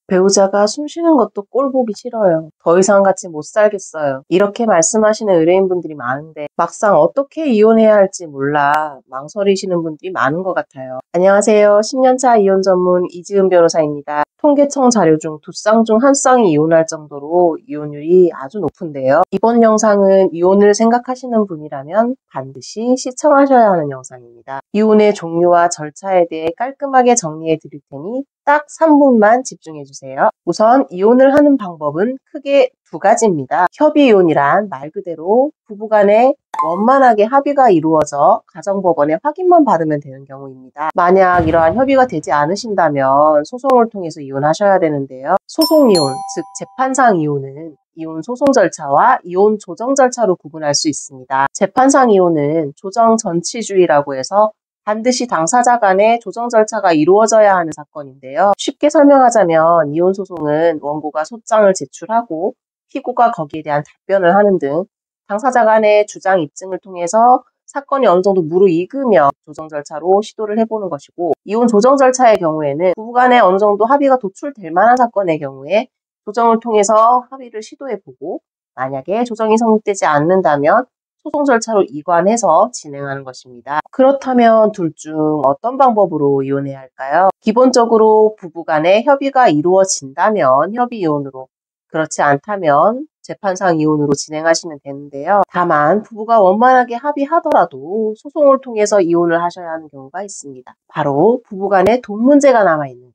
배우자가 숨 쉬는 것도 꼴 보기 싫어요. 더 이상 같이 못 살겠어요. 이렇게 말씀하시는 의뢰인분들이 많은데 막상 어떻게 이혼해야 할지 몰라 망설이시는 분들이 많은 것 같아요. 안녕하세요. 10년차 이혼 전문 이지은 변호사입니다. 통계청 자료 중 2쌍 중 1쌍이 이혼할 정도로 이혼율이 아주 높은데요. 이번 영상은 이혼을 생각하시는 분이라면 반드시 시청하셔야 하는 영상입니다. 이혼의 종류와 절차에 대해 깔끔하게 정리해 드릴 테니 딱 3분만 집중해 주세요. 우선 이혼을 하는 방법은 크게 2가지입니다. 협의이혼이란 말 그대로 부부간에 원만하게 합의가 이루어져 가정법원에 확인만 받으면 되는 경우입니다. 만약 이러한 협의가 되지 않으신다면 소송을 통해서 이혼하셔야 되는데요. 소송이혼, 즉 재판상 이혼은 이혼 소송 절차와 이혼 조정 절차로 구분할 수 있습니다. 재판상 이혼은 조정 전치주의라고 해서 반드시 당사자 간의 조정 절차가 이루어져야 하는 사건인데요. 쉽게 설명하자면 이혼 소송은 원고가 소장을 제출하고 피고가 거기에 대한 답변을 하는 등 당사자 간의 주장 입증을 통해서 사건이 어느 정도 무르익으며 조정 절차로 시도를 해보는 것이고, 이혼 조정 절차의 경우에는 부부간에 어느 정도 합의가 도출될 만한 사건의 경우에 조정을 통해서 합의를 시도해보고, 만약에 조정이 성립되지 않는다면 소송 절차로 이관해서 진행하는 것입니다. 그렇다면 둘 중 어떤 방법으로 이혼해야 할까요? 기본적으로 부부간에 협의가 이루어진다면 협의이혼으로, 그렇지 않다면 재판상 이혼으로 진행하시면 되는데요. 다만 부부가 원만하게 합의하더라도 소송을 통해서 이혼을 하셔야 하는 경우가 있습니다. 바로 부부간에 돈 문제가 남아있는 경우,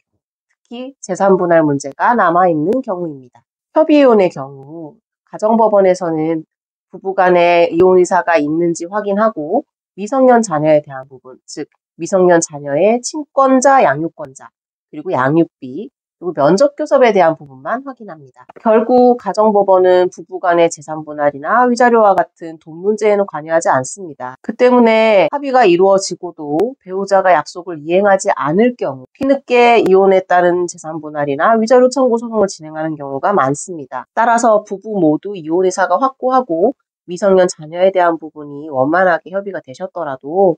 특히 재산분할 문제가 남아있는 경우입니다. 협의이혼의 경우 가정법원에서는 부부간에 이혼 의사가 있는지 확인하고 미성년 자녀에 대한 부분, 즉 미성년 자녀의 친권자, 양육권자, 그리고 양육비, 그리고 면접교섭에 대한 부분만 확인합니다. 결국 가정법원은 부부간의 재산분할이나 위자료와 같은 돈 문제에는 관여하지 않습니다. 그 때문에 합의가 이루어지고도 배우자가 약속을 이행하지 않을 경우 뒤늦게 이혼에 따른 재산분할이나 위자료 청구 소송을 진행하는 경우가 많습니다. 따라서 부부 모두 이혼 의사가 확고하고 미성년 자녀에 대한 부분이 원만하게 협의가 되셨더라도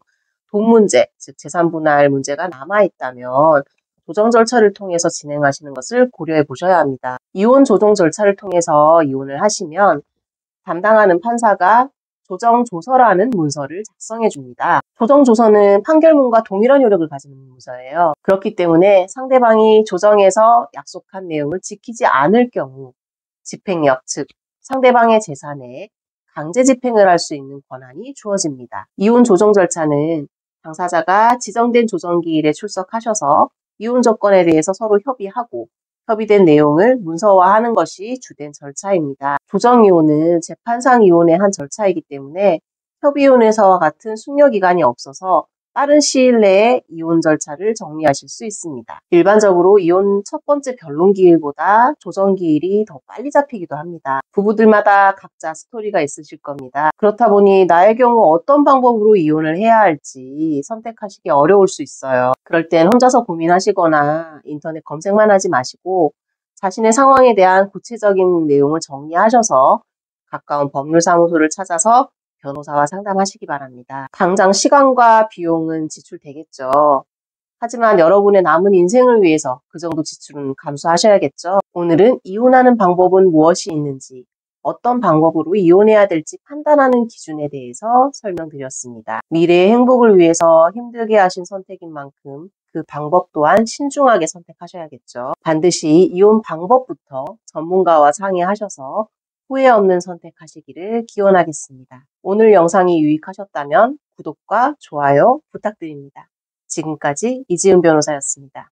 돈 문제, 즉 재산분할 문제가 남아있다면 조정 절차를 통해서 진행하시는 것을 고려해 보셔야 합니다. 이혼 조정 절차를 통해서 이혼을 하시면 담당하는 판사가 조정조서라는 문서를 작성해 줍니다. 조정조서는 판결문과 동일한 효력을 가지는 문서예요. 그렇기 때문에 상대방이 조정에서 약속한 내용을 지키지 않을 경우 집행력, 즉 상대방의 재산에 강제 집행을 할 수 있는 권한이 주어집니다. 이혼 조정 절차는 당사자가 지정된 조정기일에 출석하셔서 이혼 조건에 대해서 서로 협의하고 협의된 내용을 문서화하는 것이 주된 절차입니다. 조정이혼은 재판상 이혼의 한 절차이기 때문에 협의이혼에서와 같은 숙려기간이 없어서 빠른 시일 내에 이혼 절차를 정리하실 수 있습니다. 일반적으로 이혼 첫 번째 변론기일보다 조정기일이 더 빨리 잡히기도 합니다. 부부들마다 각자 스토리가 있으실 겁니다. 그렇다 보니 나의 경우 어떤 방법으로 이혼을 해야 할지 선택하시기 어려울 수 있어요. 그럴 땐 혼자서 고민하시거나 인터넷 검색만 하지 마시고 자신의 상황에 대한 구체적인 내용을 정리하셔서 가까운 법률사무소를 찾아서 변호사와 상담하시기 바랍니다. 당장 시간과 비용은 지출되겠죠. 하지만 여러분의 남은 인생을 위해서 그 정도 지출은 감수하셔야겠죠. 오늘은 이혼하는 방법은 무엇이 있는지, 어떤 방법으로 이혼해야 될지 판단하는 기준에 대해서 설명드렸습니다. 미래의 행복을 위해서 힘들게 하신 선택인 만큼 그 방법 또한 신중하게 선택하셔야겠죠. 반드시 이혼 방법부터 전문가와 상의하셔서 후회 없는 선택하시기를 기원하겠습니다. 오늘 영상이 유익하셨다면 구독과 좋아요 부탁드립니다. 지금까지 이지은 변호사였습니다.